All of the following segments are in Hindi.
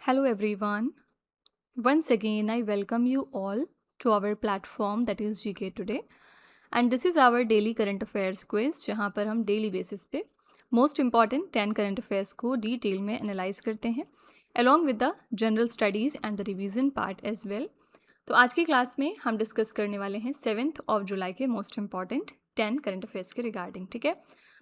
Hello everyone. Once again, I welcome you all to our platform that is GK Today. And this is our daily current affairs quiz जहाँ पर हम डेली बेसिस पे मोस्ट इम्पॉर्टेंट 10 करंट अफेयर्स को डिटेल में एनालाइज करते हैं along with the general studies and the revision part as well. तो आज की क्लास में हम डिस्कस करने वाले हैं 7 जुलाई के मोस्ट इम्पॉर्टेंट 10 करंट अफेयर्स के रिगार्डिंग। ठीक है,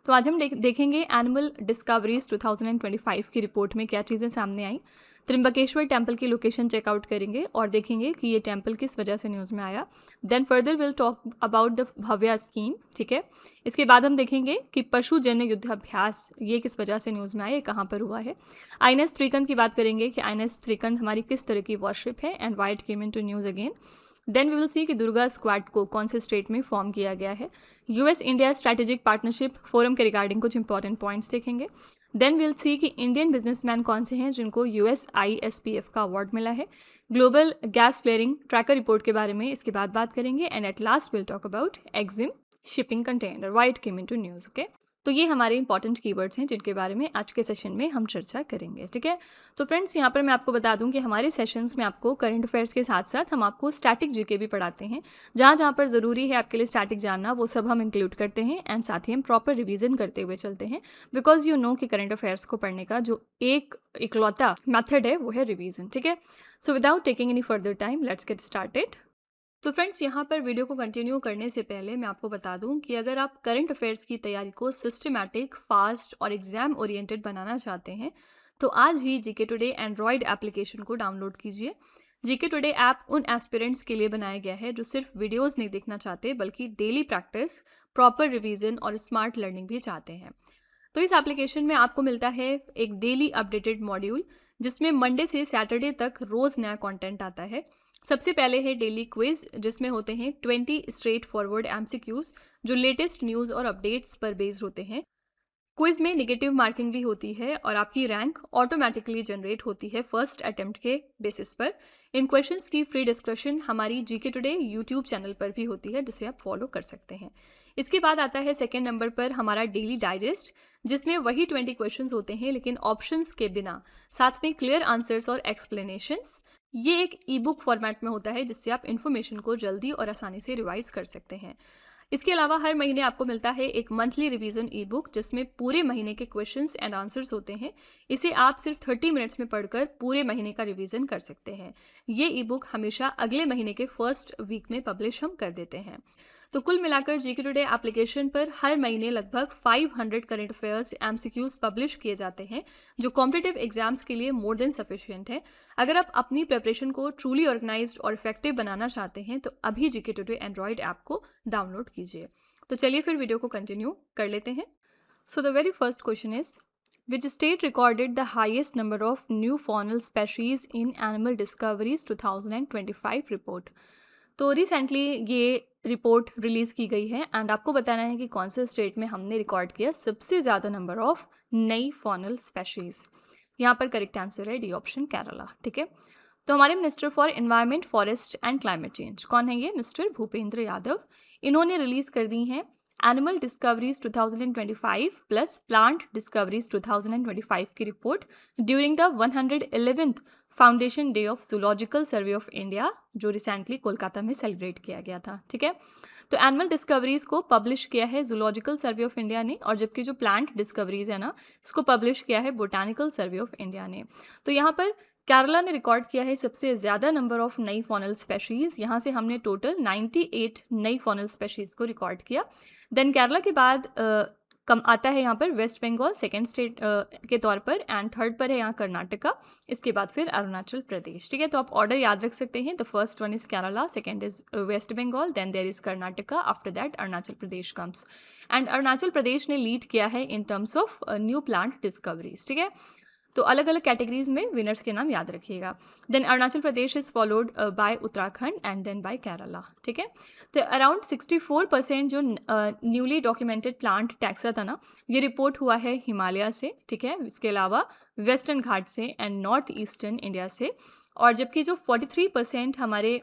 तो आज हम देखेंगे एनिमल डिस्कवरीज 2025 की रिपोर्ट में क्या चीज़ें सामने आई। त्रिम्बकेश्वर टेम्पल की लोकेशन चेकआउट करेंगे और देखेंगे कि ये टेम्पल किस वजह से न्यूज़ में आया। Then further will talk about the Bhavya scheme. ठीक है, इसके बाद हम देखेंगे कि पशुजन्य युद्धाभ्यास ये किस वजह से न्यूज़ में आया, कहाँ पर हुआ है। आईएनएस त्रिकंद की बात करेंगे कि आईएनएस त्रिकंद हमारी किस तरह की वॉरशिप है and why it came into news again. Then we will see कि दुर्गा स्क्वाड को कौन से स्टेट में फॉर्म किया गया है। US India strategic partnership forum के रिगार्डिंग कुछ इंपॉर्टेंट पॉइंट्स देखेंगे। देन विल सी कि इंडियन बिजनेसमैन कौन से हैं जिनको USISPF का अवार्ड मिला है। Global gas flaring tracker report के बारे में इसके बाद बात करेंगे। And at last will talk about EXIM shipping container why it came into news. Okay, तो ये हमारे इंपॉर्टेंट कीवर्ड्स हैं जिनके बारे में आज के सेशन में हम चर्चा करेंगे। ठीक है, तो फ्रेंड्स यहाँ पर मैं आपको बता दूं कि हमारे सेशंस में आपको करंट अफेयर्स के साथ साथ हम आपको स्टैटिक जीके भी पढ़ाते हैं। जहाँ जहाँ पर ज़रूरी है आपके लिए स्टैटिक जानना वो सब हम इंक्लूड करते हैं एंड साथ ही हम प्रॉपर रिवीजन करते हुए चलते हैं, बिकॉज यू नो कि करंट अफेयर्स को पढ़ने का जो इकलौता मेथड है वो है रिवीजन। ठीक है, so without taking any further time let's get started. तो फ्रेंड्स, यहाँ पर वीडियो को कंटिन्यू करने से पहले मैं आपको बता दूं कि अगर आप करंट अफेयर्स की तैयारी को सिस्टमैटिक, फास्ट और एग्जाम ओरिएंटेड बनाना चाहते हैं तो आज ही जीके टुडे एंड्रॉयड एप्लीकेशन को डाउनलोड कीजिए। जीके टुडे ऐप उन एस्पिरेंट्स के लिए बनाया गया है जो सिर्फ वीडियोज़ नहीं देखना चाहते बल्कि डेली प्रैक्टिस, प्रॉपर रिवीजन और स्मार्ट लर्निंग भी चाहते हैं। तो इस एप्लीकेशन में आपको मिलता है एक डेली अपडेटेड मॉड्यूल जिसमें मंडे से सैटरडे तक रोज़ नया कंटेंट आता है। सबसे पहले है डेली क्विज जिसमें होते हैं 20 स्ट्रेट फॉरवर्ड MCQs जो लेटेस्ट न्यूज़ और अपडेट्स पर बेस्ड होते हैं। क्विज में नेगेटिव मार्किंग भी होती है और आपकी रैंक ऑटोमेटिकली जनरेट होती है फर्स्ट अटेम्प्ट के बेसिस पर। इन क्वेश्चंस की फ्री डिस्कशन हमारी जीके टुडे यूट्यूब चैनल पर भी होती है जिसे आप फॉलो कर सकते हैं। इसके बाद आता है सेकेंड नंबर पर हमारा डेली डाइजेस्ट जिसमें वही 20 क्वेश्चंस होते हैं लेकिन ऑप्शंस के बिना, साथ में क्लियर आंसर्स और एक्सप्लेनेशंस। ये एक ई बुक फॉर्मेट में होता है जिससे आप इन्फॉर्मेशन को जल्दी और आसानी से रिवाइज कर सकते हैं। इसके अलावा हर महीने आपको मिलता है एक मंथली रिवीजन ई बुक जिसमें पूरे महीने के क्वेश्चंस एंड आंसर्स होते हैं। इसे आप सिर्फ 30 मिनट्स में पढ़कर पूरे महीने का रिवीजन कर सकते हैं। ये ई बुक हमेशा अगले महीने के फर्स्ट वीक में पब्लिश हम कर देते हैं। तो कुल मिलाकर जीके टुडे एप्लीकेशन पर हर महीने लगभग 500 करंट अफेयर्स MCQs पब्लिश किए जाते हैं जो कॉम्पिटिटिव एग्जाम्स के लिए मोर देन सफिशिएंट है। अगर आप अपनी प्रिपरेशन को ट्रूली ऑर्गेनाइज्ड और इफेक्टिव बनाना चाहते हैं तो अभी जीके टुडे एंड्रॉयड ऐप को डाउनलोड कीजिए। तो चलिए फिर वीडियो को कंटिन्यू कर लेते हैं। So the very first question is which state recorded the highest number of new faunal species in animal discoveries 2025 report. तो रिसेंटली ये रिपोर्ट रिलीज़ की गई है एंड आपको बताना है कि कौन से स्टेट में हमने रिकॉर्ड किया सबसे ज़्यादा नंबर ऑफ नई फॉनल स्पेशीज़। यहाँ पर करेक्ट आंसर है डी ऑप्शन, केरला। ठीक है, तो हमारे minister for environment, forest and climate change कौन है? ये मिस्टर भूपेंद्र यादव। इन्होंने रिलीज़ कर दी हैं animal discoveries 2025 plus plant discoveries 2025 की report during the 111th foundation day of zoological survey of India जो रिसेंटली कोलकाता में सेलिब्रेट किया गया था। ठीक है, तो एनिमल डिस्कवरीज को पब्लिश किया है जूलॉजिकल सर्वे ऑफ इंडिया ने और जबकि जो प्लांट डिस्कवरीज है ना इसको पब्लिश किया है बोटानिकल सर्वे ऑफ इंडिया ने। तो यहाँ पर केरला ने रिकॉर्ड किया है सबसे ज़्यादा नंबर ऑफ नई फॉनल स्पेशीज़। यहाँ से हमने टोटल 98 नई फॉनल स्पेशीज़ को रिकॉर्ड किया। देन केरला के बाद कम आता है यहाँ पर वेस्ट बंगाल सेकेंड स्टेट के तौर पर एंड थर्ड पर है यहाँ कर्नाटका, इसके बाद फिर अरुणाचल प्रदेश। ठीक है, तो आप ऑर्डर याद रख सकते हैं। The first one is Kerala, second is West Bengal, then there is Karnataka, after that Arunachal Pradesh comes. And Arunachal Pradesh ने लीड किया है in terms of new plant discoveries. ठीक है, तो अलग अलग कैटेगरीज में विनर्स के नाम याद रखिएगा। Then Arunachal Pradesh is followed by Uttarakhand and then by Kerala. ठीक है, तो अराउंड 64% जो न्यूली डॉक्यूमेंटेड प्लांट टैक्सा था ना ये रिपोर्ट हुआ है हिमालय से। ठीक है, इसके अलावा वेस्टर्न घाट से एंड नॉर्थ ईस्टर्न इंडिया से। और जबकि जो 43% हमारे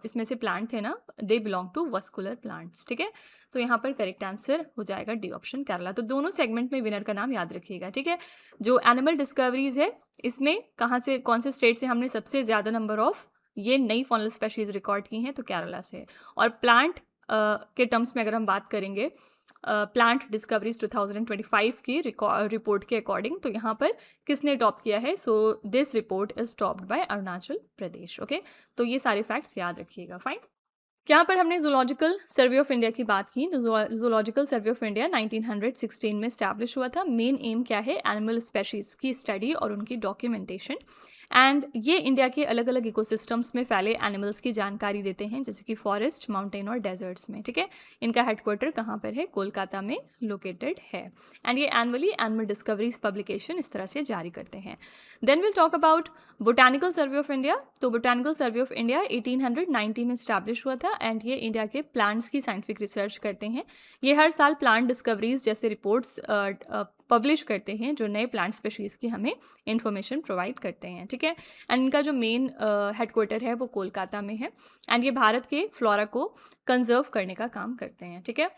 इसमें से प्लांट थे ना, they belong to vascular plants, ठीक है। तो यहाँ पर करेक्ट आंसर हो जाएगा डी ऑप्शन केरला। तो दोनों सेगमेंट में विनर का नाम याद रखिएगा, ठीक है। जो एनिमल डिस्कवरीज है इसमें कहाँ से, कौन से स्टेट से हमने सबसे ज़्यादा नंबर ऑफ ये नई फॉनल स्पेशीज़ रिकॉर्ड की हैं, तो केरला से। और प्लांट के टर्म्स में अगर हम बात करेंगे प्लांट डिस्कवरीज 2025 की रिपोर्ट के अकॉर्डिंग, तो यहाँ पर किसने टॉप किया है? So this report is topped by Arunachal Pradesh, okay. तो ये सारे फैक्ट्स याद रखिएगा, फाइन। यहाँ पर हमने जूलॉजिकल सर्वे ऑफ इंडिया की बात की। तो जूलॉजिकल सर्वे ऑफ इंडिया 1916 में स्टैब्लिश हुआ था। मेन एम क्या है? एनिमल स्पेशीज़ की स्टडी और उनकी डॉक्यूमेंटेशन। एंड ये इंडिया के अलग अलग इकोसिस्टम्स में फैले एनिमल्स की जानकारी देते हैं, जैसे कि फॉरेस्ट, माउंटेन और डेजर्ट्स में, ठीक है। इनका हेडक्वार्टर कहाँ पर है? कोलकाता में लोकेटेड है। एंड ये एनुअली एनिमल डिस्कवरीज पब्लिकेशन इस तरह से जारी करते हैं। Then will talk about botanical survey of India. तो बोटानिकल सर्वे ऑफ इंडिया 1890 में स्टैब्लिश हुआ था एंड ये इंडिया के प्लांट्स की साइंटिफिक रिसर्च करते हैं। ये हर साल प्लांट डिस्कवरीज जैसे रिपोर्ट्स पब्लिश करते हैं, जो नए प्लांट स्पीशीज़ की हमें इंफॉर्मेशन प्रोवाइड करते हैं, ठीक है। एंड इनका जो मेन हेडक्वार्टर है वो कोलकाता में है। एंड ये भारत के फ्लोरा को कंजर्व करने का काम करते हैं, ठीक है।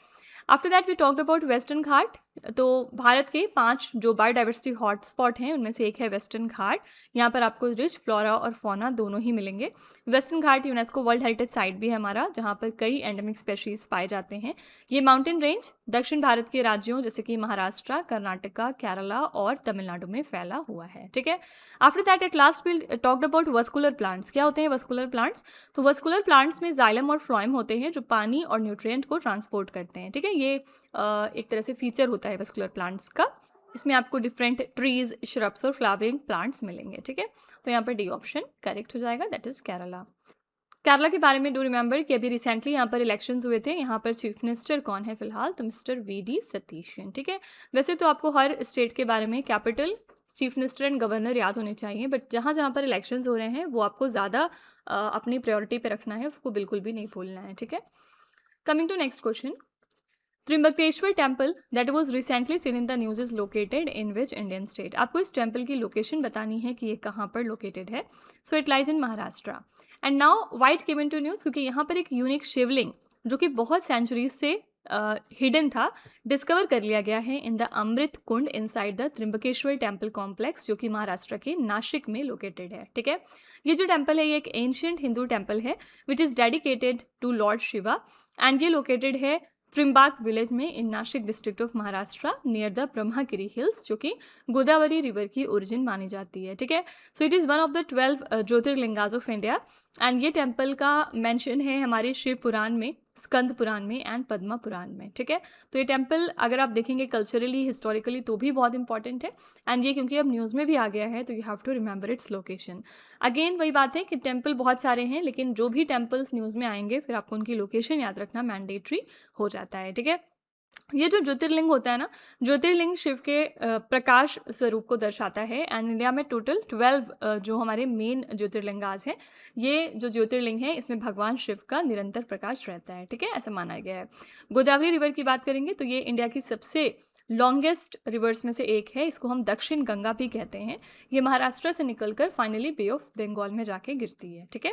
After that we talked about Western Ghat. तो भारत के 5 जो बायोडाइवर्सिटी हॉटस्पॉट हैं उनमें से एक है वेस्टर्न घाट। यहाँ पर आपको रिच फ्लोरा और फौना दोनों ही मिलेंगे। वेस्टर्न घाट यूनेस्को वर्ल्ड हेरिटेज साइट भी है हमारा, जहाँ पर कई एंडेमिक स्पेशीज पाए जाते हैं। ये माउंटेन रेंज दक्षिण भारत के राज्यों जैसे कि महाराष्ट्र, कर्नाटका, केरला और तमिलनाडु में फैला हुआ है, ठीक है। After that at last we talked about vascular plants. क्या होते हैं वस्कुलर प्लांट्स? तो वस्कुलर प्लांट्स में जाइलम और फ्लोएम होते हैं जो पानी और न्यूट्रिएंट को ट्रांसपोर्ट करते हैं, ठीक है। ये एक तरह से फीचर होता है वस्कुलर प्लांट्स का। इसमें आपको डिफरेंट ट्रीज, श्रब्स और फ्लावरिंग प्लांट्स मिलेंगे, ठीक है। तो यहाँ पर डी ऑप्शन करेक्ट हो जाएगा, दैट इज केरला। केरला के बारे में डू रिमेंबर कि अभी रिसेंटली यहाँ पर इलेक्शंस हुए थे। यहाँ पर चीफ मिनिस्टर कौन है फिलहाल? तो मिस्टर वी.डी. सतीशन, ठीक है। वैसे तो आपको हर स्टेट के बारे में capital, chief minister and governor याद होने चाहिए, बट जहाँ जहाँ पर इलेक्शंस हो रहे हैं वो आपको ज़्यादा अपनी प्रायोरिटी पे रखना है, उसको बिल्कुल भी नहीं भूलना है, ठीक है। Coming to next question. Trimbakeshwar temple that was recently seen in the news is located in which Indian state? आपको इस टेम्पल की लोकेशन बतानी है कि ये कहाँ पर लोकेटेड है। So it lies in Maharashtra. And now why it came into news क्योंकि यहाँ पर एक यूनिक शिवलिंग जो कि बहुत सेंचुरीज से हिडन था, डिस्कवर कर लिया गया है in the Amrit Kund inside the Trimbakeshwar temple complex, जो कि महाराष्ट्र के नासिक में लोकेटेड है, ठीक है। ये जो टेम्पल है ये एक एंशियंट हिंदू टेम्पल है which is dedicated to Lord Shiva. And ये लोकेटेड है त्रिम्बाक विलेज में in Nashik district of Maharashtra near the Brahmagiri hills, जो कि गोदावरी रिवर की ओरिजिन मानी जाती है, ठीक है। So it is one of the 12 jyotirlingas of India. And ये टेम्पल का मेंशन है हमारे शिव पुराण में, स्कंद पुराण में एंड पद्मा पुराण में, ठीक है। तो ये टेम्पल अगर आप देखेंगे कल्चरली, हिस्टोरिकली तो भी बहुत इंपॉर्टेंट है। एंड ये क्योंकि अब न्यूज़ में भी आ गया है तो you have to remember its location. Again वही बात है कि टेम्पल बहुत सारे हैं, लेकिन जो भी टेम्पल्स न्यूज़ में आएंगे फिर आपको उनकी लोकेशन याद रखना मैंडेटरी हो जाता है, ठीक है। ये जो ज्योतिर्लिंग होता है ना, ज्योतिर्लिंग शिव के प्रकाश स्वरूप को दर्शाता है। एंड इंडिया में टोटल 12 जो हमारे मेन ज्योतिर्लिंगाज हैं, ये जो ज्योतिर्लिंग है इसमें भगवान शिव का निरंतर प्रकाश रहता है, ठीक है, ऐसा माना गया है। गोदावरी रिवर की बात करेंगे तो ये इंडिया की सबसे लॉन्गेस्ट रिवर्स में से एक है। इसको हम दक्षिण गंगा भी कहते हैं। ये महाराष्ट्र से निकलकर फाइनली बे ऑफ बंगाल में जाके गिरती है, ठीक है।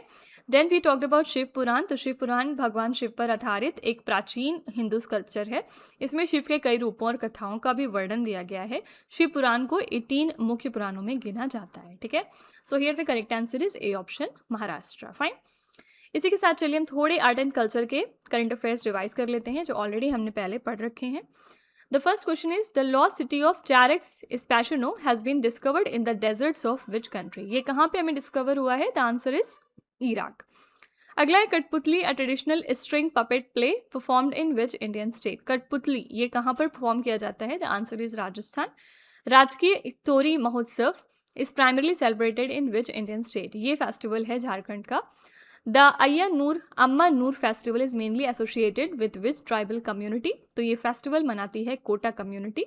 Then we talked about Shiv Puran. तो शिव पुराण भगवान शिव पर आधारित एक प्राचीन हिंदू स्कल्पचर है। इसमें शिव के कई रूपों और कथाओं का भी वर्णन दिया गया है। शिव पुराण को 18 मुख्य पुराणों में गिना जाता है, ठीक है। So here the correct answer is A option, Maharashtra, fine. इसी के साथ चलिए हम थोड़े आर्ट एंड कल्चर के करंट अफेयर्स रिवाइज कर लेते हैं जो ऑलरेडी हमने पहले पढ़ रखे हैं। The first question is the lost city of Charax Spashino has been discovered in the deserts of which country? ये कहाँ पे हमें डिस्कवर हुआ है? The answer is Iraq. अगला है कठपुतली, a traditional string puppet play performed in which Indian state? कठपुतली ये कहाँ पर परफॉर्म किया जाता है? The answer is Rajasthan. राजकीय इक्तोरी महोत्सव is primarily celebrated in which Indian state? ये फेस्टिवल है झारखंड का। The Amma Noor festival is mainly associated with which tribal community? तो ये फेस्टिवल मनाती है कोटा कम्युनिटी।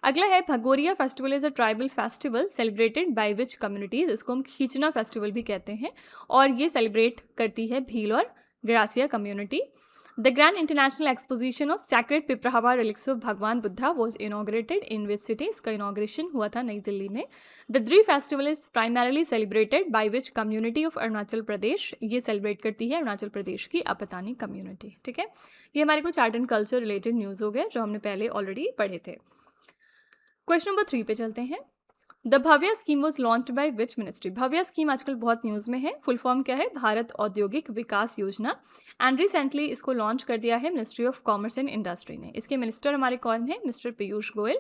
अगला है Bhagoria festival is a tribal festival celebrated by which communities? इसको हम खींचना फेस्टिवल भी कहते हैं और ये सेलिब्रेट करती है भील और Garasia community. The grand international exposition of sacred Piprahwa relics of Bhagwan Buddha was inaugurated in which city? इसका इनॉग्रेशन हुआ था नई दिल्ली में. The Dree festival is primarily celebrated by which community of Arunachal Pradesh? ये सेलिब्रेट करती है अरुणाचल प्रदेश की अपतानी कम्युनिटी. ठीक है, ये हमारे कुछ art and culture related news हो गए जो हमने पहले ऑलरेडी पढ़े थे. क्वेश्चन नंबर 3 पे चलते हैं. The Bhavya scheme was launch by which ministry? Bhavya scheme आजकल बहुत न्यूज़ में है. फुल फॉर्म क्या है? भारत औद्योगिक विकास योजना. एंड रिसेंटली इसको लॉन्च कर दिया है ministry of commerce and industry ने. इसके मिनिस्टर हमारे कौन है? मिस्टर पीयूष गोयल.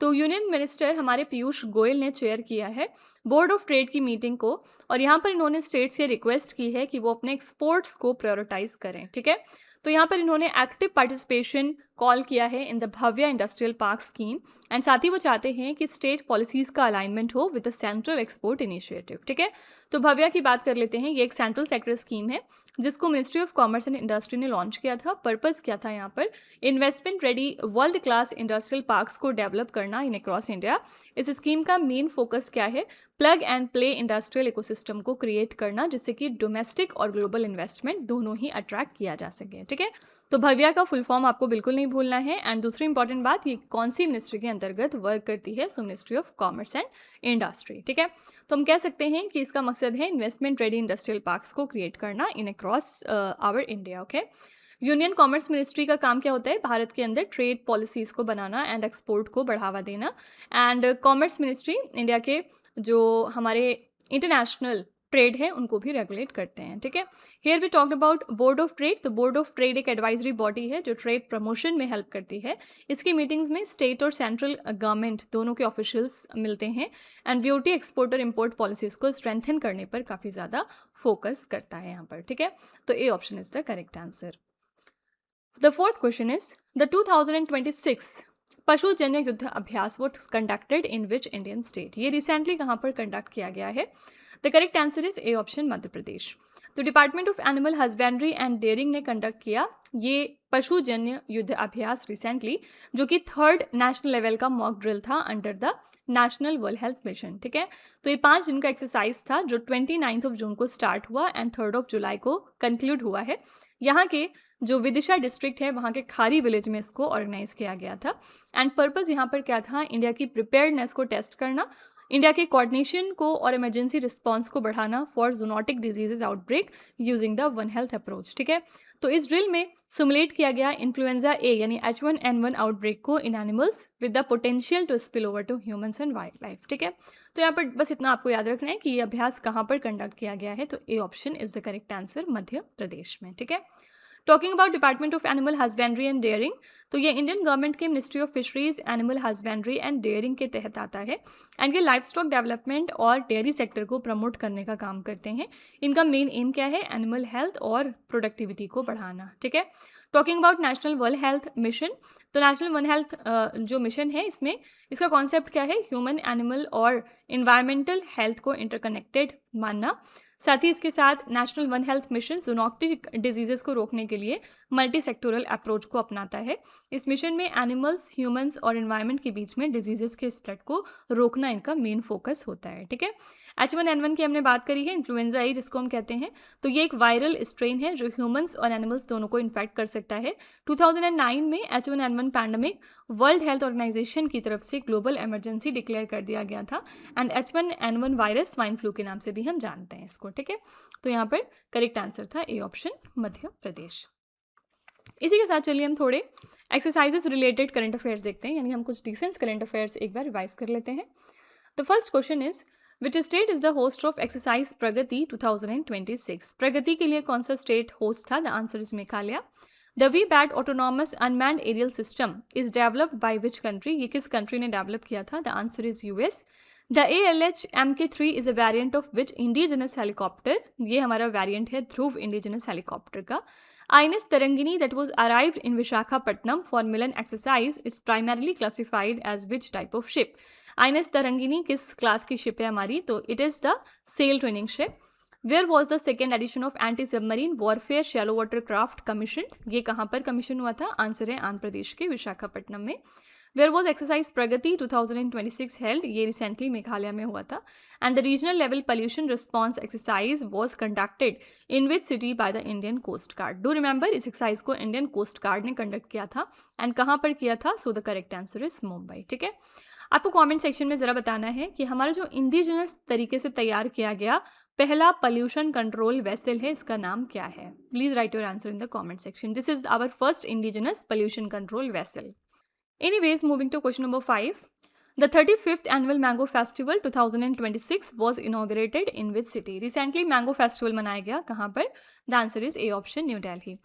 तो यूनियन मिनिस्टर हमारे पीयूष गोयल ने चेयर किया है बोर्ड ऑफ ट्रेड की मीटिंग को, और यहाँ पर इन्होंने स्टेट्स से रिक्वेस्ट की है कि वो अपने एक्सपोर्ट्स को प्रायोरिटाइज करें. ठीक है, तो यहाँ पर इन्होंने एक्टिव पार्टिसिपेशन कॉल किया है in the Bhavya industrial park scheme. And साथ ही वो चाहते हैं कि स्टेट पॉलिसीज़ का अलाइनमेंट हो with the central export initiative. ठीक है, तो भव्या की बात कर लेते हैं. ये एक सेंट्रल सेक्टर स्कीम है जिसको ministry of commerce and industry ने लॉन्च किया था. पर्पस क्या था यहाँ पर? Investment ready world class industrial parks को डेवलप करना इन अक्रॉस इंडिया. इस स्कीम का मेन फोकस क्या है? Plug and play industrial ecosystem को क्रिएट करना जिससे कि डोमेस्टिक और ग्लोबल इन्वेस्टमेंट दोनों ही अट्रैक्ट किया जा सके. ठीक है, तो भव्या का फुल फॉर्म आपको बिल्कुल नहीं भूलना है. एंड दूसरी इंपॉर्टेंट बात, ये कौन सी मिनिस्ट्री के अंतर्गत वर्क करती है? सो ministry of commerce and industry. ठीक है, तो हम कह सकते हैं कि इसका मकसद है इन्वेस्टमेंट रेडी इंडस्ट्रियल पार्क्स को क्रिएट करना in across our India. Okay, union commerce ministry का काम क्या होता है? भारत के अंदर ट्रेड पॉलिसीज़ को बनाना एंड एक्सपोर्ट को बढ़ावा देना. एंड कॉमर्स मिनिस्ट्री इंडिया के जो हमारे इंटरनेशनल ट्रेड है उनको भी रेगुलेट करते हैं. ठीक है, here we talked about board of trade. तो बोर्ड ऑफ ट्रेड एक एडवाइजरी बॉडी है जो ट्रेड प्रमोशन में हेल्प करती है. इसकी मीटिंग्स में स्टेट और सेंट्रल गवर्नमेंट दोनों के ऑफिशियल्स मिलते हैं. एंड ब्यूटी एक्सपोर्ट और इम्पोर्ट पॉलिसीज़ को स्ट्रेंथन करने पर काफ़ी ज़्यादा फोकस करता है यहाँ पर. ठीक है, तो A option is the correct answer. The fourth question is the 2026 Pashujanya Yuddh Abhyas was conducted in which Indian state? ये रिसेंटली कहाँ पर कंडक्ट किया गया है? The correct answer is A option Madhya Pradesh. तो department of animal husbandry and dairying ने कंडक्ट किया ये पशुजन्य युद्ध अभ्यास रिसेंटली, जो कि 3rd नेशनल लेवल का मॉक ड्रिल था under the national world health mission. ठीक है, तो ये 5 दिन का एक्सरसाइज था जो 29 जून को स्टार्ट हुआ एंड 3 जुलाई को कंक्लूड हुआ है. यहाँ के जो विदिशा डिस्ट्रिक्ट है वहाँ के खारी विलेज में इसको ऑर्गेनाइज किया गया था. एंड पर्पस यहाँ पर क्या था? इंडिया की प्रिपेयर्डनेस को टेस्ट करना, इंडिया के कोऑर्डिनेशन को और इमरजेंसी रिस्पांस को बढ़ाना for zoonotic diseases outbreak using the one health approach. ठीक है, तो इस ड्रिल में सिमुलेट किया गया इन्फ्लुएंजा ए यानी H1N1 आउटब्रेक को in animals with the potential to spill over to humans and wildlife. ठीक है, तो यहाँ पर बस इतना आपको याद रखना है कि ये अभ्यास कहाँ पर कंडक्ट किया गया है. तो A option is the correct answer, Madhya Pradesh में. ठीक है, talking about department of animal husbandry and dairying, तो ये इंडियन गवर्नमेंट के ministry of fisheries animal husbandry and dairying के तहत आता है. एंड ये लाइफ स्टॉक डेवलपमेंट और डेयरी सेक्टर को प्रमोट करने का काम करते हैं. इनका मेन एम क्या है? एनिमल हेल्थ और प्रोडक्टिविटी को बढ़ाना. ठीक है, talking about national world health mission, तो नेशनल वन हेल्थ जो मिशन है इसमें इसका कॉन्सेप्ट क्या है? ह्यूमन, एनिमल और इन्वायरमेंटल हेल्थ को इंटरकनेक्टेड मानना. साथ ही इसके साथ national one health mission zoonotic diseases को रोकने के लिए मल्टी सेक्टोरल अप्रोच को अपनाता है. इस मिशन में एनिमल्स, ह्यूमंस और एनवायरनमेंट के बीच में डिजीजेस के स्प्रेड को रोकना इनका मेन फोकस होता है. ठीक है, H1N1 की हमने बात करी है, इन्फ्लुएंजा ए जिसको हम कहते हैं. तो ये एक वायरल स्ट्रेन है जो ह्यूमंस और एनिमल्स दोनों को इन्फेक्ट कर सकता है. 2009 में H1N1 pandemic world health organisation की तरफ से ग्लोबल इमरजेंसी डिक्लेयर कर दिया गया था. And H1N1 virus swine flu के नाम से भी हम जानते हैं इसको. ठीक है, तो यहाँ पर करेक्ट आंसर था ए ऑप्शन, मध्य प्रदेश. इसी के साथ चलिए हम थोड़े एक्सरसाइजेस रिलेटेड करंट अफेयर्स देखते हैं, यानी हम कुछ डिफेंस करंट अफेयर्स एक बार रिवाइज कर लेते हैं. The first question is which state is the host of exercise Pragati 2026? Pragati के लिए कौन सा स्टेट होस्ट था? The answer is Meghalaya. The VBAT autonomous unmanned aerial system is developed by which country? ये किस कंट्री ने डेवलप किया था? The answer is US. The ALH Mk3 is a variant of which indigenous helicopter? ये हमारा वेरिएंट है ध्रुव इंडिजिनस हेलीकॉप्टर का. INS Tarangini that was arrived in Visakhapatnam for Milan exercise is primarily classified as which type of ship? INS Tarangini किस क्लास की शिप है हमारी? तो it is the sail training ship. Where was the second edition of anti submarine warfare shallow water craft commission? ये कहाँ पर कमीशन हुआ था? आंसर है आंध्र प्रदेश के विशाखापट्टनम में. Where was exercise Pragati 2026 held, ये रिसेंटली मेघालय में हुआ था. And the regional level pollution response exercise was conducted in which city by the Indian coast guard. Do remember, इस एक्सरसाइज को इंडियन कोस्ट गार्ड ने कंडक्ट किया था. एंड कहाँ पर किया था? So the correct answer is Mumbai. ठीक है, आपको कमेंट सेक्शन में ज़रा बताना है कि हमारा जो इंडिजिनस तरीके से तैयार किया गया पहला पोल्यूशन कंट्रोल वेसल है, इसका नाम क्या है? Please write your answer in the comment section. This is our first indigenous pollution control vessel. Anyways, moving to question number 5. The 35th annual Mango Festival 2026 was inaugurated in which city? Recently Mango Festival मनाया गया कहाँ पर? The answer is A option, new Delhi.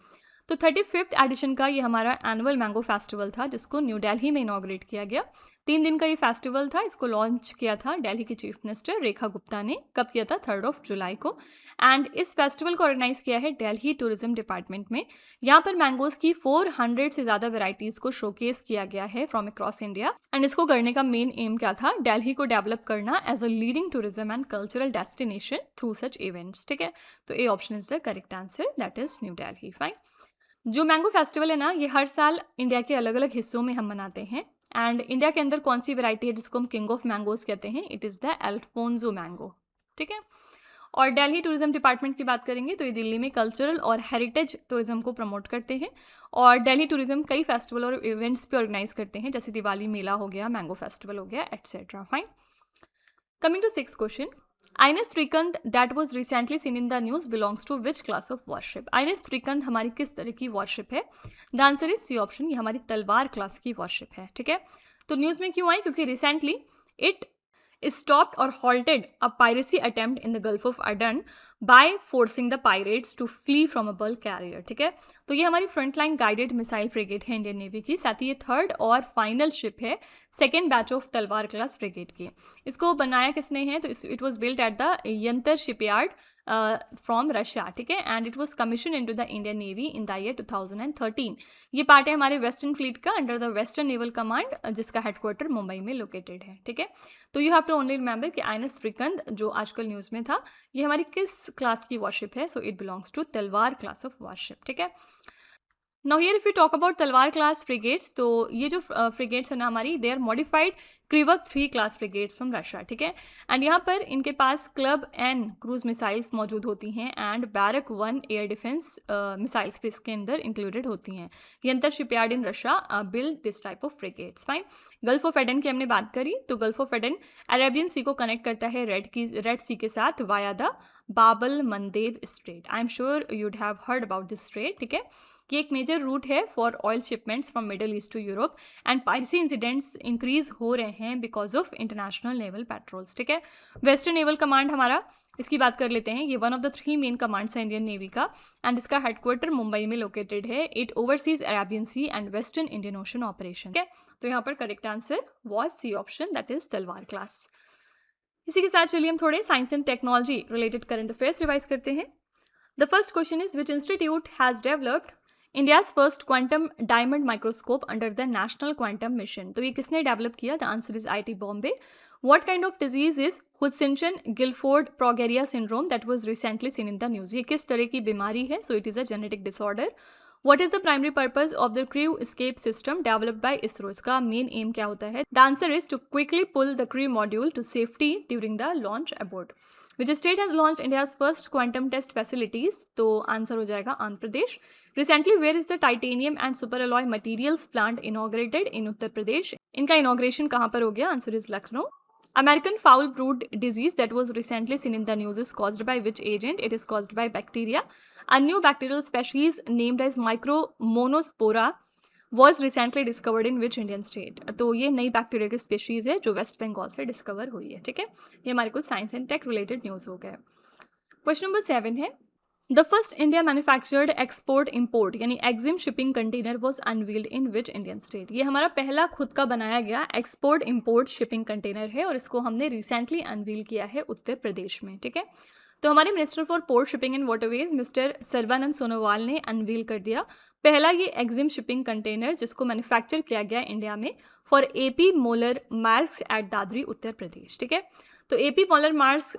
तो 35th एडिशन का ये हमारा एनुअल मैंगो फेस्टिवल था जिसको न्यू दिल्ली में इनॉग्रेट किया गया. 3 दिन का ये फेस्टिवल था. इसको लॉन्च किया था दिल्ली की चीफ मिनिस्टर रेखा गुप्ता ने. कब किया था? 3 जुलाई को. एंड इस फेस्टिवल को ऑर्गेनाइज किया है दिल्ली टूरिज्म डिपार्टमेंट में. यहाँ पर मैंगोज की 400 से ज़्यादा वेराइटीज़ को शोकेस किया गया है फ्रॉम अक्रॉस इंडिया. एंड इसको करने का मेन एम क्या था? दिल्ली को डेवलप करना as a leading tourism and cultural destination through such events. ठीक है, तो A option is the correct answer, that is New Delhi. Fine. जो मैंगो फेस्टिवल है ना, ये हर साल इंडिया के अलग अलग हिस्सों में हम मनाते हैं. एंड इंडिया के अंदर कौन सी वैरायटी है जिसको हम किंग ऑफ मैंगोज कहते हैं? It is the Alfonso mango. ठीक है, और दिल्ली टूरिज्म डिपार्टमेंट की बात करेंगे तो ये दिल्ली में कल्चरल और हेरिटेज टूरिज्म को प्रमोट करते हैं. और दिल्ली टूरिज्म कई फेस्टिवल और इवेंट्स पे ऑर्गेनाइज करते हैं, जैसे दिवाली मेला हो गया, मैंगो फेस्टिवल हो गया, etcetera. Fine. Coming to 6th question. Ines Trikand that was recently seen in the news belongs to which class of warship? Ines Trikand हमारी किस तरह की वॉरशिप है? The answer is C option, ये हमारी तलवार क्लास की वॉरशिप है. ठीक है, तो न्यूज़ में क्यों आई? क्योंकि recently it stopped or halted a piracy attempt in the Gulf of Aden by forcing the pirates to flee from a bulk carrier. ठीक है, तो ये हमारी फ्रंटलाइन गाइडेड मिसाइल फ्रिगेट है इंडियन नेवी की. साथ ही ये 3rd और फाइनल शिप है second batch of Talwar class frigate की. इसको बनाया किसने है? तो it was built at the Yantar shipyard from Russia. ठीक है, and it was commission into the Indian navy in the year 2013. ये पार्ट है हमारे वेस्टर्न फ्लीट का under the western naval command, जिसका हेडक्वार्टर मुंबई में लोकेटेड है. ठीक है, तो you have to only remember कि आइनस ट्रिकंद जो आजकल न्यूज़ में था, ये हमारी किस क्लास की वॉरशिप है? So it belongs to Talwar class of warship. ठीक है, now here if you talk about Talwar class frigates, तो ये जो फ्रिगेट्स है ना हमारी, they are modified Krivak 3 class frigates from Russia. ठीक है, एंड यहाँ पर इनके पास क्लब एन क्रूज मिसाइल्स मौजूद होती हैं and Barak 1 air defence missiles भी इसके अंदर इंक्लूडेड होती हैं. Yantar shipyard in Russia build this type of frigates. Fine. Gulf of Aden की हमने बात करी, तो गल्फ ऑफ एडन अरेबियन सी को कनेक्ट करता है रेड सी के साथ via the Bab el Mandeb strait. I am sure you'd have heard about this strait. ठीक है, ये एक मेजर रूट है for oil shipments from Middle East to Europe. And piracy incidents increase हो रहे हैं because of international naval patrols. ठीक है, वेस्टर्न नेवल कमांड हमारा, इसकी बात कर लेते हैं. ये one of the 3 main commands है इंडियन नेवी का, एंड इसका हेडक्वार्टर मुंबई में लोकेटेड है. It oversees Arabian sea and western Indian ocean operation. ठीक है, तो यहाँ पर correct answer was C option, that is Talwar class. इसी के साथ चलिए हम थोड़े science and technology related current affairs revise करते हैं. The first question is which institute has developed India's first quantum diamond microscope under the National Quantum Mission? तो ये किसने डेवलप किया? The answer is IIT Bombay. What kind of disease is Hutchinson-Gilford progeria syndrome that was recently seen in the news? ये किस तरह की बीमारी है? So it is a genetic disorder. What is the primary purpose of the crew escape system developed by ISRO? इसका मेन एम क्या होता है? The answer is to quickly pull the crew module to safety during the launch abort. Which state has launched India's first quantum test facilities? तो आंसर हो जाएगा Andhra Pradesh. Recently, where is the titanium and superalloy materials plant inaugurated in Uttar Pradesh? इनका इनॉग्रेशन कहाँ पर हो गया? Answer is Lucknow. American foul brood disease that was recently seen in the news is caused by which agent? It is caused by bacteria. A new bacterial species named as Micromonospora was recently discovered in which Indian state? तो ये नई बैक्टीरिया की स्पेशीज है जो वेस्ट बंगाल से डिस्कवर हुई है. ठीक है, ये हमारे कुछ science and tech related news हो गए. क्वेश्चन नंबर 7 है the first India manufactured export import यानी EXIM shipping container was unveiled in which Indian state? ये हमारा पहला खुद का बनाया गया एक्सपोर्ट इम्पोर्ट शिपिंग कंटेनर है और इसको हमने रिसेंटली अनवील किया है उत्तर प्रदेश में. ठीक है, तो हमारे minister for port shipping and waterways mister Sarbananda Sonowal ने अनवील कर दिया पहला ये एक्जिम शिपिंग कंटेनर जिसको मैन्युफैक्चर किया गया इंडिया में for AP Moller Maersk at Dadri Uttar Pradesh. ठीक है, तो एपी मॉलर मार्स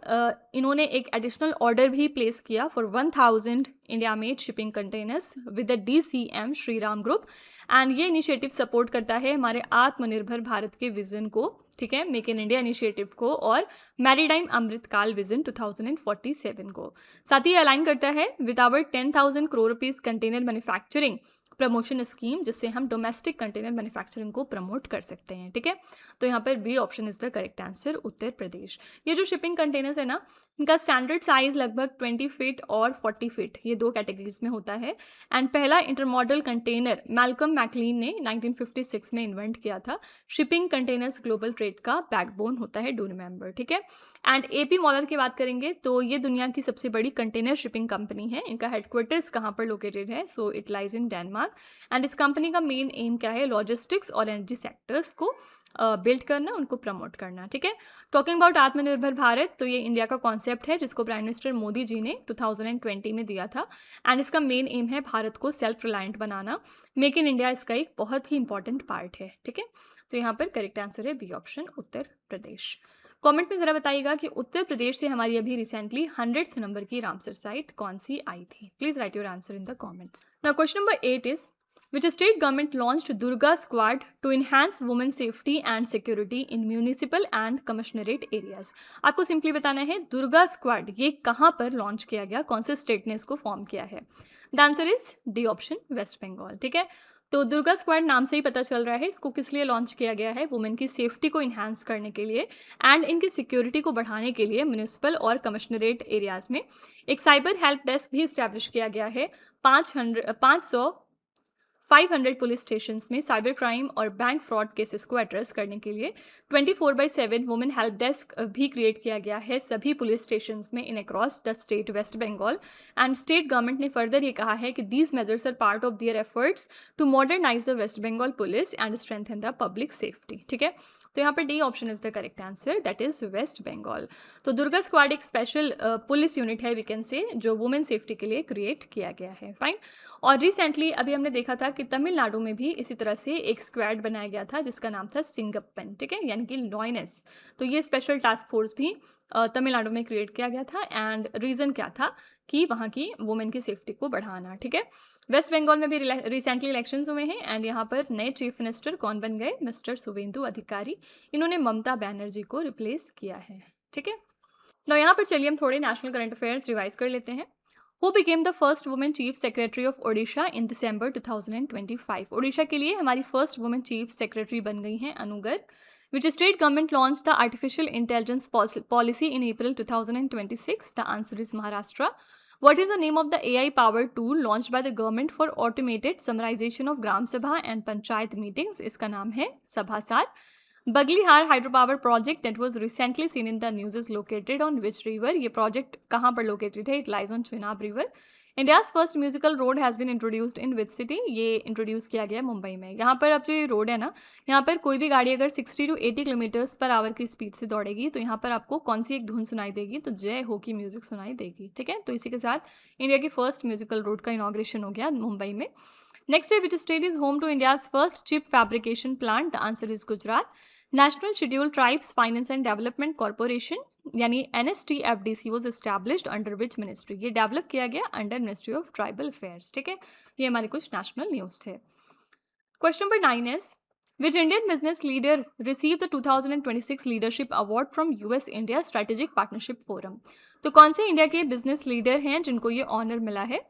इन्होंने एक एडिशनल ऑर्डर भी प्लेस किया for 1000 India made shipping containers with the DCM Shriram group. And ये इनिशिएटिव सपोर्ट करता है हमारे आत्मनिर्भर भारत के विजन को, ठीक है, मेक इन इंडिया इनिशिएटिव को और मैरीटाइम अमृतकाल विजन 2047 को। साथ ही अलाइन करता है with our 10,000 crore rupees container manufacturing promotion scheme, जिससे हम डोमेस्टिक कंटेनर मैन्युफैक्चरिंग को प्रमोट कर सकते हैं, ठीक है। तो यहाँ पर B option is the correct answer, Uttar Pradesh. ये जो शिपिंग कंटेनर्स है ना, इनका स्टैंडर्ड साइज लगभग 20 फीट और 40 फीट, ये दो कैटेगरीज में होता है। एंड पहला इंटरमॉडल कंटेनर मैल्कम मैकलीन ने 1956 में इन्वेंट किया था। शिपिंग कंटेनर्स ग्लोबल ट्रेड का बैकबोन होता है, डू रिमेंबर, ठीक है। एंड एपी मॉलर की बात करेंगे तो ये दुनिया की सबसे बड़ी कंटेनर शिपिंग कंपनी है। इनका हेडक्वार्टर्स कहाँ पर लोकेटेड है? So it lies in Denmark. And इस कंपनी का मेन एम क्या है? लॉजिस्टिक्स और एनर्जी सेक्टर्स को बिल्ड करना, उनको प्रमोट करना, ठीक है। टॉकिंग अबाउट आत्मनिर्भर भारत, तो ये इंडिया का कॉन्सेप्ट है जिसको प्राइम मिनिस्टर मोदी जी ने 2020 में दिया था। एंड इसका मेन एम है भारत को self reliant banana. Make in India इसका एक बहुत ही इंपॉर्टेंट पार्ट है, ठीक है। तो यहाँ पर करेक्ट आंसर है B option, Uttar Pradesh. Comment में ज़रा बताइएगा कि उत्तर प्रदेश से हमारी अभी रिसेंटली 100th नंबर की रामसर साइट कौन सी आई थी। Please write your answer in the comments. Now question number 8 is which state government launched Durga Squad to enhance women safety and security in municipal and commissionerate areas। आपको सिंपली बताना है दुर्गा स्क्वाड ये कहाँ पर लॉन्च किया गया, कौन से स्टेट ने इसको फॉर्म किया है। The answer is D option, West Bengal, ठीक है। तो दुर्गा स्क्वाड नाम से ही पता चल रहा है इसको किस लिए लॉन्च किया गया है, वुमेन की सेफ्टी को इन्हांस करने के लिए एंड इनकी सिक्योरिटी को बढ़ाने के लिए म्यूनिसिपल और कमिश्नरेट एरियाज में। एक साइबर हेल्प डेस्क भी इस्टेब्लिश किया गया है। 500 पुलिस स्टेशंस में साइबर क्राइम और बैंक फ्रॉड केसेस को एड्रेस करने के लिए 24/7 वुमेन हेल्प डेस्क भी क्रिएट किया गया है सभी पुलिस स्टेशंस में in across the state West Bengal. And state government ने फर्दर ये कहा है कि these measures are part of their efforts to modernize the West Bengal police and strengthen the public safety, ठीक है। तो यहाँ पर D option is the correct answer, that is West Bengal. तो दुर्गा स्क्वाड एक स्पेशल पुलिस यूनिट है वी कैन से, जो वुमेन सेफ्टी के लिए क्रिएट किया गया है, फाइन। और रिसेंटली अभी हमने देखा था कि तमिलनाडु में भी इसी तरह से एक स्क्वाड बनाया गया था जिसका नाम था सिंगप्पन, ठीक है, यानी कि लॉयनेस। तो ये स्पेशल टास्क फोर्स भी तमिलनाडु में क्रिएट किया गया था। एंड रीज़न क्या था कि वहाँ की वुमेन की सेफ्टी को बढ़ाना, ठीक है। वेस्ट बंगाल में भी रिसेंटली इलेक्शंस हुए हैं एंड यहाँ पर नए चीफ मिनिस्टर कौन बन गए? मिस्टर शुवेंदु अधिकारी। इन्होंने ममता बनर्जी को रिप्लेस किया है, ठीक है। ना यहाँ पर चलिए हम थोड़े नेशनल करंट अफेयर्स रिवाइज कर लेते हैं। Who became the first woman chief secretary of Odisha in December 2025? Odisha के लिए हमारी फर्स्ट वुमेन चीफ सेक्रेटरी बन गई हैं अनु Garg. Which state government launched the artificial intelligence policy in April 2026? The answer is Maharashtra. What is the name of the AI-powered tool launched by the government for automated summarization of Gram Sabha and Panchayat meetings? इसका नाम है Sabhasar. Baglihar hydropower project that was recently seen in the news is located on which river? ये प्रोजेक्ट कहाँ पर लोकेटेड है? It lies on Chenab river. India's first musical road has been introduced in which city? ये इंट्रोड्यूस किया गया मुंबई में। यहाँ पर अब जो ये रोड है ना, यहाँ पर कोई भी गाड़ी अगर 60 to 80 किलोमीटर्स पर आवर की स्पीड से दौड़ेगी तो यहाँ पर आपको कौन सी एक धुन सुनाई देगी? तो जय हो की म्यूजिक सुनाई देगी, ठीक है। तो इसी के साथ इंडिया की फर्स्ट म्यूजिकल रोड का इनॉग्रेशन हो गया मुंबई में। नेक्स्ट है which state is home to India's first chip fabrication plant? The answer is Gujarat. National schedule tribes finance and development corporation यानी NSTFDC was established under which ministry? ये डेवलप किया गया under ministry of tribal affairs, ठीक है। ये हमारे कुछ नेशनल न्यूज़ थे। Question number 9 is which Indian business leader receive the 2026 leadership award from US India strategic partnership forum? तो कौन से इंडिया के बिजनेस लीडर हैं जिनको ये ऑनर मिला है?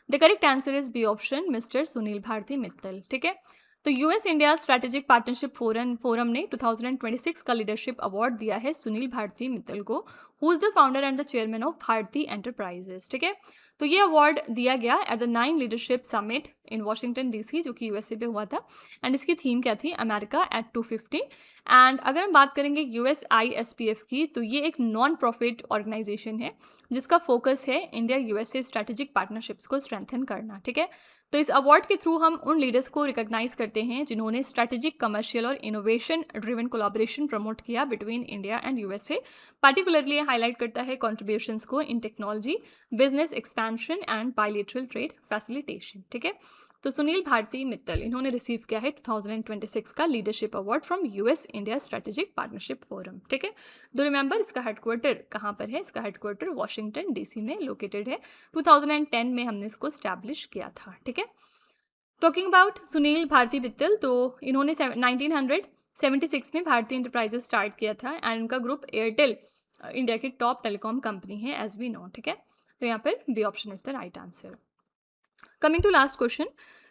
The correct answer is B option, mister Sunil Bharti Mittal, ठीक है। तो US India strategic partnership forum ने 2026 का लीडरशिप अवार्ड दिया है सुनील भारती मित्तल को, who is the founder and the chairman of Bharti enterprises, ठीक है। तो ये अवार्ड दिया गया at the 9 leadership summit in Washington DC जो कि USA पे हुआ था। एंड इसकी थीम क्या थी? America at 250। एंड अगर हम बात करेंगे USISPF की, तो ये एक नॉन प्रॉफिट ऑर्गेनाइजेशन है जिसका फोकस है इंडिया USA स्ट्रैटेजिक पार्टनरशिप्स को स्ट्रेंथन करना, ठीक है। तो इस अवार्ड के थ्रू हम उन लीडर्स को रिकॉग्नाइज करते हैं जिन्होंने स्ट्रैटेजिक, कमर्शियल और इनोवेशन ड्रिवन कोलैबोरेशन प्रमोट किया between India and USA। Particularly highlight करता है कॉन्ट्रीब्यूशंस को in technology, business expansion and bilateral trade facilitation, ठीक है। तो सुनील भारती मित्तल इन्होंने रिसीव किया है 2026 का leadership award from US India strategic partnership forum. ठीक है, डू रिमेंबर इसका हेडक्वार्टर कहाँ पर है? इसका हेडक्वार्टर वॉशिंगटन डीसी में लोकेटेड है। 2010 में हमने इसको स्टैब्लिश किया था। ठीक है, टॉकिंग अबाउट सुनील भारती मित्तल, तो इन्होंने 1976 में भारतीय इंटरप्राइजेज स्टार्ट किया था एंड इनका ग्रुप एयरटेल इंडिया की टॉप टेलीकॉम कंपनी है एज वी नो। ठीक है, तो यहाँ पर B option is the right answer. Coming to last question,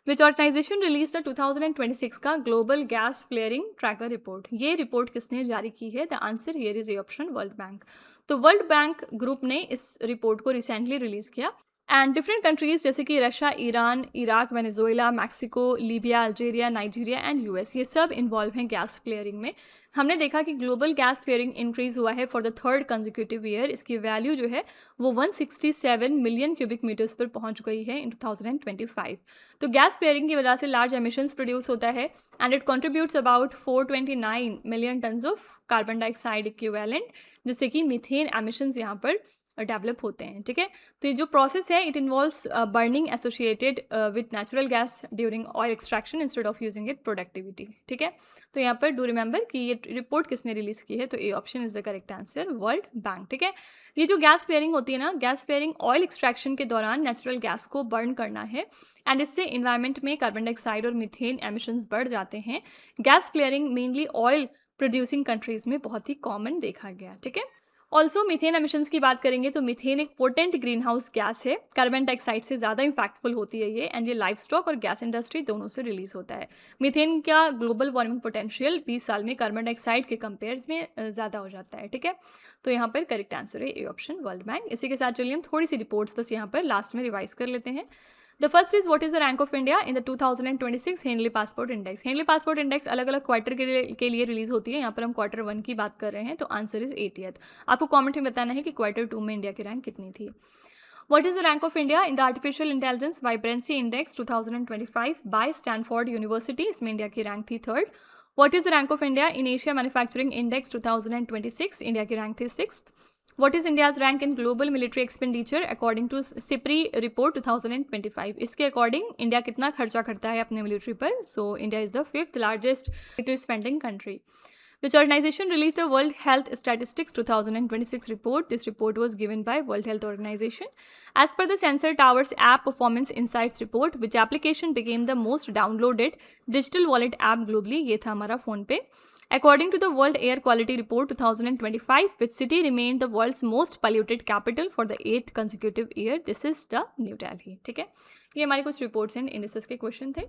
which organization release the 2026 का global gas flaring tracker report? ये रिपोर्ट किसने जारी की है? The answer here is A option World Bank. तो वर्ल्ड बैंक ग्रुप ने इस रिपोर्ट को रिसेंटली रिलीज किया एंड डिफरेंट कंट्रीज जैसे कि Russia, Iran, Iraq, Venezuela, Mexico, Libya, Algeria, Nigeria and US, ये सब इन्वॉल्व हैं गैस फ्लेयरिंग में। हमने देखा कि ग्लोबल गैस फ्लेयरिंग इंक्रीज हुआ है for the third consecutive year. इसकी वैल्यू जो है वो 167 मिलियन क्यूबिक मीटर्स पर पहुंच गई है इन 2025। तो गैस फ्लेयरिंग की वजह से लार्ज एमिशंस प्रोड्यूस होता है and it contributes about 429 million tons of carbon dioxide equivalent, जिससे कि मीथेन एमिशंस यहाँ पर डेवलप होते हैं। ठीक है, तो ये जो प्रोसेस है it involves burning associated with natural gas during oil extraction instead of using it productivity. ठीक है, तो यहाँ पर डू रिमेंबर कि ये रिपोर्ट किसने रिलीज की है? तो A option is the correct answer, world bank. ठीक है, ये जो गैस फ्लेयरिंग होती है ना, गैस फ्लेयरिंग ऑयल एक्सट्रैक्शन के दौरान नेचुरल गैस को बर्न करना है एंड इससे इन्वायरमेंट में कार्बन डाइऑक्साइड और मीथेन एमिशंस बढ़ जाते हैं। Gas flaring mainly oil producing countries में बहुत ही कॉमन देखा गया। ठीक है, ऑल्सो मीथेन एमिशंस की बात करेंगे तो मीथेन एक पोटेंट ग्रीन हाउस गैस है, कार्बन डाइऑक्साइड से ज़्यादा इम्पैक्टफुल होती है ये एंड ये लाइफ स्टॉक और गैस इंडस्ट्री दोनों से रिलीज होता है। मीथेन का ग्लोबल वार्मिंग पोटेंशियल 20 साल में कार्बन डाइऑक्साइड के कंपेयर्स में ज़्यादा हो जाता है। ठीक है, तो यहाँ पर करेक्ट आंसर है ए ऑप्शन वर्ल्ड बैंक। इसी के साथ चलिए हम थोड़ी सी रिपोर्ट्स बस यहाँ पर लास्ट में रिवाइज कर लेते हैं। The first is what is the rank of India in the 2026 Henley passport index? Henley passport index अलग अलग क्वार्टर के लिए रिलीज होती है। यहाँ पर हम क्वार्टर 1 की बात कर रहे हैं, तो आंसर इज 80th। आपको कमेंट में बताना है कि क्वार्टर 2 में इंडिया की रैंक कितनी थी। What is the rank of India in the Artificial Intelligence Vibrancy Index 2025 by Stanford University? इसमें इंडिया की रैंक थी 3rd। What is the rank of India in Asia Manufacturing Index 2026? India की रैंक थी 6th। What is India's rank in global military expenditure according to SIPRI report 2025? इसके अकॉर्डिंग इंडिया कितना खर्चा करता है अपने मिलिट्री पर? So India is the 5th largest military spending country. Which organization released the World Health Statistics 2026 report? This report was given by World Health Organization. As per the Sensor Tower's app performance insights report, which application became the most downloaded digital wallet app globally? ये था हमारा फोन पे। According to the World Air Quality Report 2025, which city remained the world's most polluted capital for the 8th consecutive year? This is the New Delhi. ठीक है, ये हमारी कुछ रिपोर्ट्स एंड इंडिसेस के क्वेश्चन थे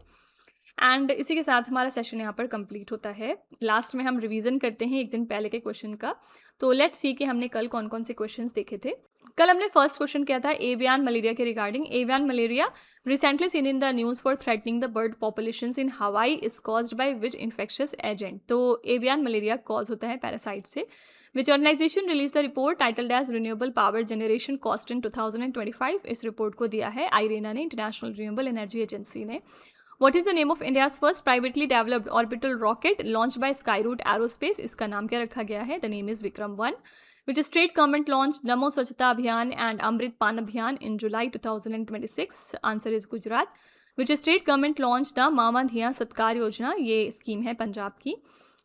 एंड इसी के साथ हमारा सेशन यहाँ पर कंप्लीट होता है। लास्ट में हम रिवीजन करते हैं एक दिन पहले के क्वेश्चन का। तो लेट्स सी कि हमने कल कौन कौन से क्वेश्चंस देखे थे। कल हमने फर्स्ट क्वेश्चन किया था एवियन मलेरिया के regarding. Avian malaria recently seen in the news for threatening the bird populations in Hawaii is caused by which infectious agent? तो एवियन मलेरिया कॉज होता है पैरासाइट से। Which organization release the report titled as renewable power generation cost in 2025? इस रिपोर्ट को दिया है आईरेना ने, इंटरनेशनल रिन्यूएबल एनर्जी एजेंसी ने। What is the name of India's first privately developed orbital rocket launched by Skyroot Aerospace? इसका नाम क्या रखा गया है? The name is Vikram 1. Which state government launched Namo Swachhata Abhiyan and Amrit Pan Abhiyan in July 2026? Answer is Gujarat. Which state government launched the Mama Dhiya Satkar Yojana? ये स्कीम है पंजाब की।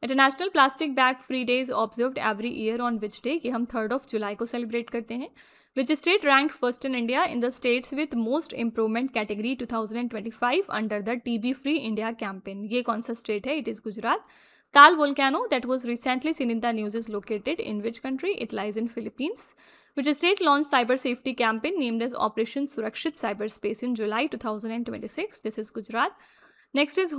International plastic bag free days observed every year on which day? ये हम 3rd of July को सेलिब्रेट करते हैं। Which state ranked first in India in the states with most improvement category 2025 under the TB Free India campaign? ये कौन सा स्टेट है? It is Gujarat. Tal volcano that was recently seen in the news is located in which country? It lies in Philippines. Which state launched cyber safety campaign named as Operation Surakshit Cyberspace in July 2026? This is Gujarat. Next is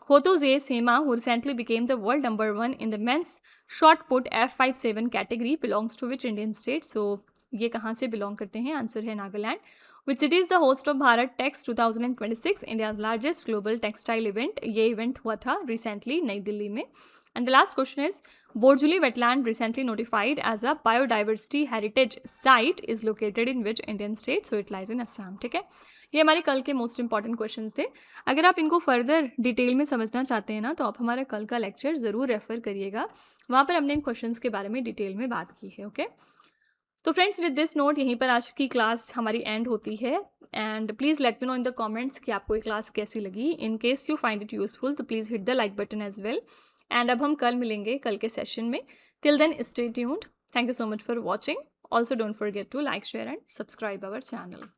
Hotoze Sema, who recently became the world number 1 in the men's shot put F57 category, belongs to which Indian state? So ये कहाँ से बिलोंग करते हैं? आंसर है Nagaland. Which city is the host of Bharat Tex 2026, India's largest global textile event? ये इवेंट हुआ था रिसेंटली नई दिल्ली में। And the last question is Borjuli wetland recently notified as a biodiversity heritage site is located in which Indian state? So it lies in Assam. ठीक है, ये हमारे कल के मोस्ट इंपॉर्टेंट क्वेश्चन थे। अगर आप इनको फर्दर डिटेल में समझना चाहते हैं ना, तो आप हमारा कल का लेक्चर ज़रूर रेफर करिएगा, वहाँ पर हमने इन क्वेश्चन के बारे में डिटेल में बात की है। ओके, तो फ्रेंड्स विद दिस नोट यहीं पर आज की क्लास हमारी एंड होती है and please let me know in the comments कि आपको ये क्लास कैसी लगी। In case you find it useful तो please hit the like button as well. And अब हम कल मिलेंगे कल के सेशन में। Till then stay tuned. Thank you so much for watching. Also don't forget to like share and subscribe our channel.